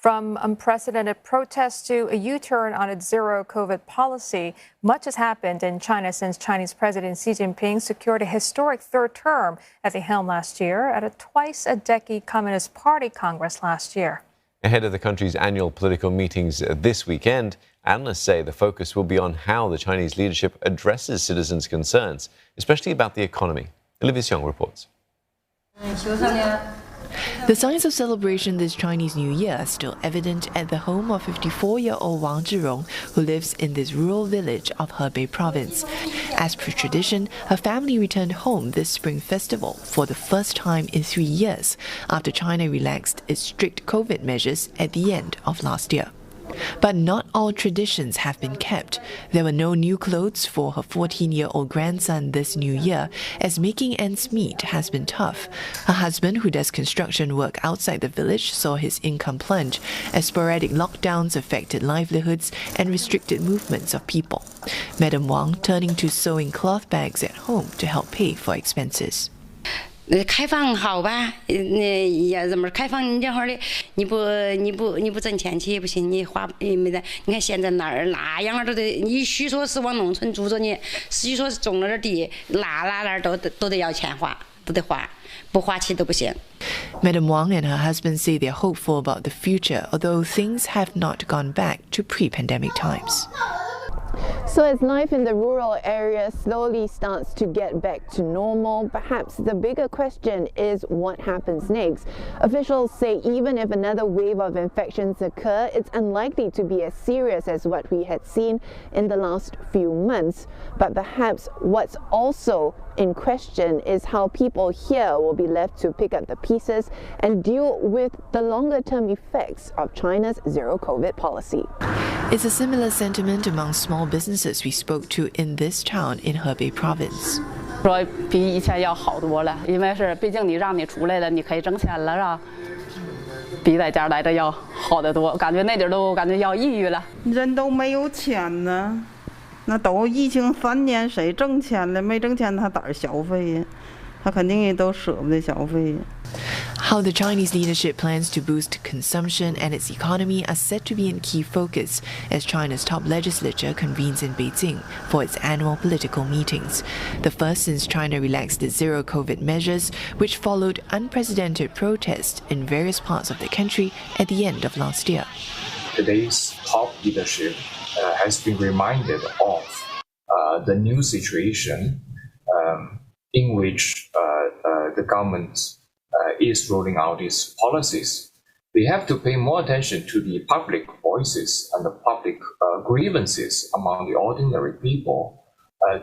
From unprecedented protests to a U-turn on its zero-COVID policy, much has happened in China since Chinese President Xi Jinping secured a historic third term at the helm last year at a twice-a-decade Communist Party Congress last year. Ahead of the country's annual political meetings this weekend, analysts say the focus will be on how the Chinese leadership addresses citizens' concerns, especially about the economy. Olivia Siong reports. The signs of celebration this Chinese New Year are still evident at the home of 54-year-old Wang Zhirong, who lives in this rural village of Hebei province. As per tradition, her family returned home this Spring Festival for the first time in 3 years after China relaxed its strict COVID measures at the end of last year. But not all traditions have been kept. There were no new clothes for her 14-year-old grandson this New Year, as making ends meet has been tough. Her husband, who does construction work outside the village, saw his income plunge as sporadic lockdowns affected livelihoods and restricted movements of people. Madam Wang turning to sewing cloth bags at home to help pay for expenses. 开放好吧，也这么开放，你这会儿的，你不挣钱去也不行，你花没得。你看现在哪样都得，你许说是往农村住着呢，许说是种了点地，哪都得要钱花，都得花，不花起都不行。 Madam Wang and her husband say they're hopeful about the future, although things have not gone back to pre-pandemic times. So as life in the rural area slowly starts to get back to normal, perhaps the bigger question is what happens next. Officials say even if another wave of infections occur, it's unlikely to be as serious as what we had seen in the last few months. But perhaps what's also in question is how people here will be left to pick up the pieces and deal with the longer-term effects of China's zero-COVID policy. It's a similar sentiment among small businesses we spoke to in this town in Hebei province. 说比以前要好多了，因为是毕竟你让你出来了，你可以挣钱了，是吧？比在家来的要好得多，感觉那点都感觉要抑郁了。人都没有钱呢，那都疫情3年，谁挣钱了？没挣钱他哪儿消费呀？他肯定也都舍不得消费呀。 How the Chinese leadership plans to boost consumption and its economy are set to be in key focus as China's top legislature convenes in Beijing for its annual political meetings, the first since China relaxed its zero-COVID measures, which followed unprecedented protests in various parts of the country at the end of last year. Today's top leadership has been reminded of the new situation in which the government is rolling out its policies. They have to pay more attention to the public voices and the public grievances among the ordinary people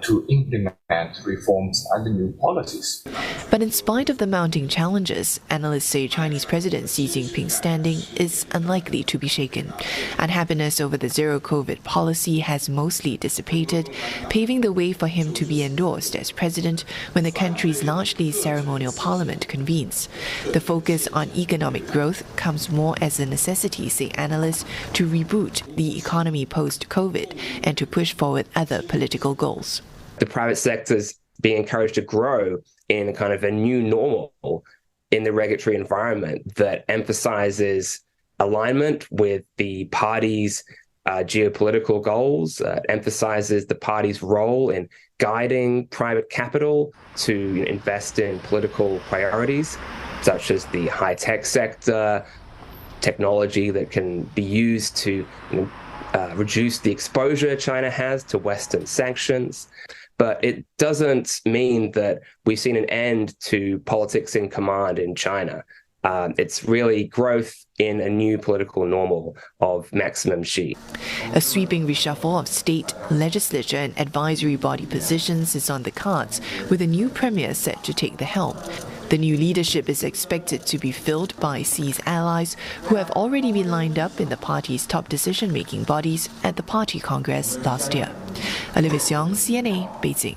to implement reforms and new policies. But in spite of the mounting challenges, analysts say Chinese President Xi Jinping's standing is unlikely to be shaken. Unhappiness over the zero-COVID policy has mostly dissipated, paving the way for him to be endorsed as president when the country's largely ceremonial parliament convenes. The focus on economic growth comes more as a necessity, say analysts, to reboot the economy post-COVID and to push forward other political goals. The private sector is being encouraged to grow in a kind of a new normal in the regulatory environment that emphasizes alignment with the party's geopolitical goals, emphasizes the party's role in guiding private capital to invest in political priorities, such as the high-tech sector, technology that can be used to reduce the exposure China has to Western sanctions. But it doesn't mean that we've seen an end to politics in command in China. It's really growth in a new political normal of maximum Xi. A sweeping reshuffle of state, legislature and advisory body positions is on the cards, with a new premier set to take the helm. The new leadership is expected to be filled by Xi's allies, who have already been lined up in the party's top decision-making bodies at the party congress last year. Olivia Siong, CNA, Beijing.